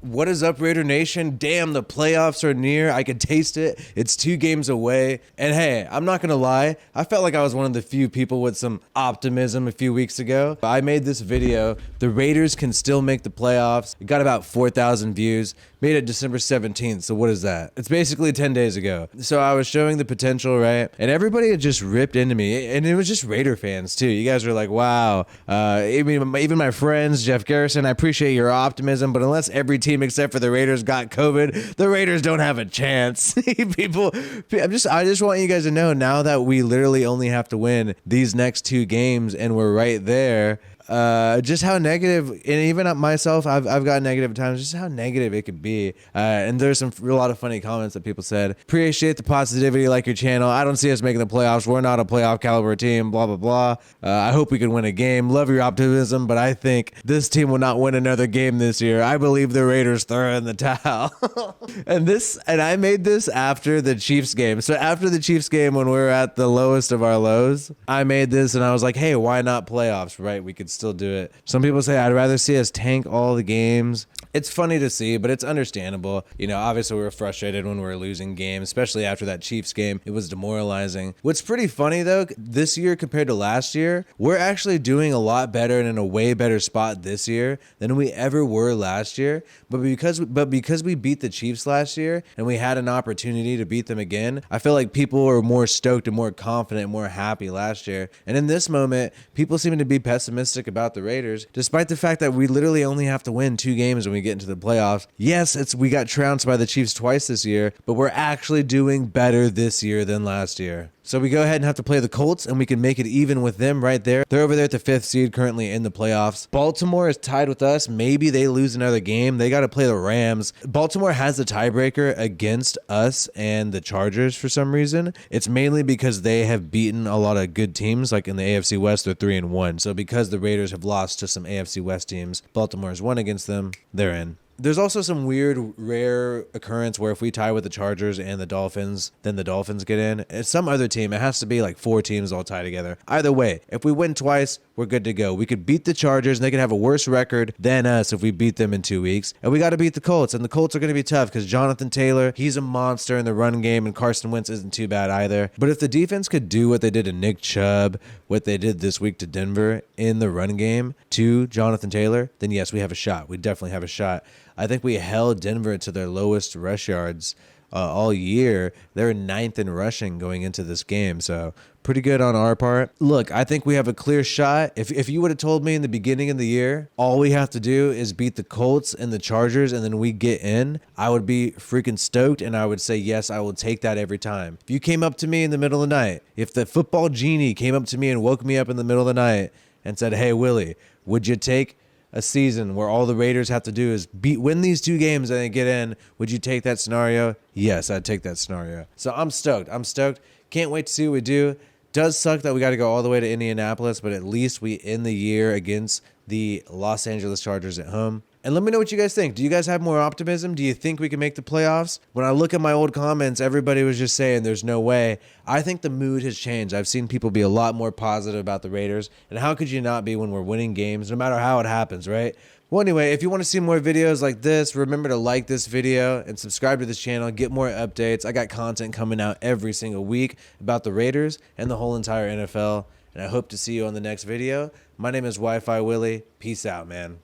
What is up, Raider Nation? Damn, the playoffs are near. I can taste it. It's 2 games away. And hey, I'm not going to lie. I felt like I was one of the few people with some optimism a few weeks ago. I made this video. The Raiders can still make the playoffs. It got about 4,000 views. Made it December 17th. So what is that? It's basically 10 days ago. So I was showing the potential, right? And everybody had just ripped into me. And it was just Raider fans too. You guys were like, wow. Even my friends, Jeff Garrison, I appreciate your optimism, but unless every team except for the Raiders got COVID, the Raiders don't have a chance. I just want you guys to know, now that we literally only have to win these next 2 games and we're right there, just how negative, and even myself, I've got negative at times, just how negative it could be. And there's a lot of funny comments that people said. Appreciate the positivity, like your channel. I don't see us making the playoffs. We're not a playoff caliber team, blah, blah, blah. I hope we can win a game. Love your optimism, but I think this team will not win another game this year. I believe the Raiders throw in the towel. and I made this after the Chiefs game. So after the Chiefs game, when we were at the lowest of our lows, I made this and I was like, hey, why not playoffs, right? We could still do it. Some people say I'd rather see us tank all the games. It's funny to see, but it's understandable. You know, obviously we were frustrated when we were losing games, especially after that Chiefs game. It was demoralizing. What's pretty funny though, this year compared to last year, we're actually doing a lot better and in a way better spot this year than we ever were last year. But because we beat the Chiefs last year and we had an opportunity to beat them again, I feel like people were more stoked and more confident and more happy last year. And in this moment, people seem to be pessimistic about the Raiders, despite the fact that we literally only have to win 2 games when we get into the playoffs. Yes, we got trounced by the Chiefs twice this year, but we're actually doing better this year than last year. So we go ahead and have to play the Colts, and we can make it even with them right there. They're over there at the 5th seed, currently in the playoffs. Baltimore is tied with us. Maybe they lose another game. They got to play the Rams. Baltimore has the tiebreaker against us and the Chargers for some reason. It's mainly because they have beaten a lot of good teams, like in the AFC West, they're 3-1. So because the Raiders have lost to some AFC West teams, Baltimore has won against them. They're in. There's also some weird, rare occurrence where if we tie with the Chargers and the Dolphins, then the Dolphins get in. It's some other team. It has to be like 4 teams all tie together. Either way, if we win twice, we're good to go. We could beat the Chargers, and they could have a worse record than us if we beat them in 2 weeks. And we got to beat the Colts, and the Colts are going to be tough because Jonathan Taylor, he's a monster in the run game, and Carson Wentz isn't too bad either. But if the defense could do what they did to Nick Chubb, what they did this week to Denver in the run game to Jonathan Taylor, then yes, we have a shot. We definitely have a shot. I think we held Denver to their lowest rush yards all year. They're 9th in rushing going into this game, so pretty good on our part. Look, I think we have a clear shot. If you would have told me in the beginning of the year, all we have to do is beat the Colts and the Chargers and then we get in, I would be freaking stoked, and I would say, yes, I will take that every time. If you came up to me in the middle of the night, if the football genie came up to me and woke me up in the middle of the night and said, hey, Willie, would you take a season where all the Raiders have to do is win these 2 games and then get in, would you take that scenario? Yes, I'd take that scenario. So I'm stoked. Can't wait to see what we do. Does suck that we got to go all the way to Indianapolis, but at least we end the year against the Los Angeles Chargers at home. And let me know what you guys think. Do you guys have more optimism? Do you think we can make the playoffs? When I look at my old comments, everybody was just saying there's no way. I think the mood has changed. I've seen people be a lot more positive about the Raiders. And how could you not be when we're winning games, no matter how it happens, right? Well, anyway, if you want to see more videos like this, remember to like this video and subscribe to this channel. Get more updates. I got content coming out every single week about the Raiders and the whole entire NFL. And I hope to see you on the next video. My name is Wi-Fi Willie. Peace out, man.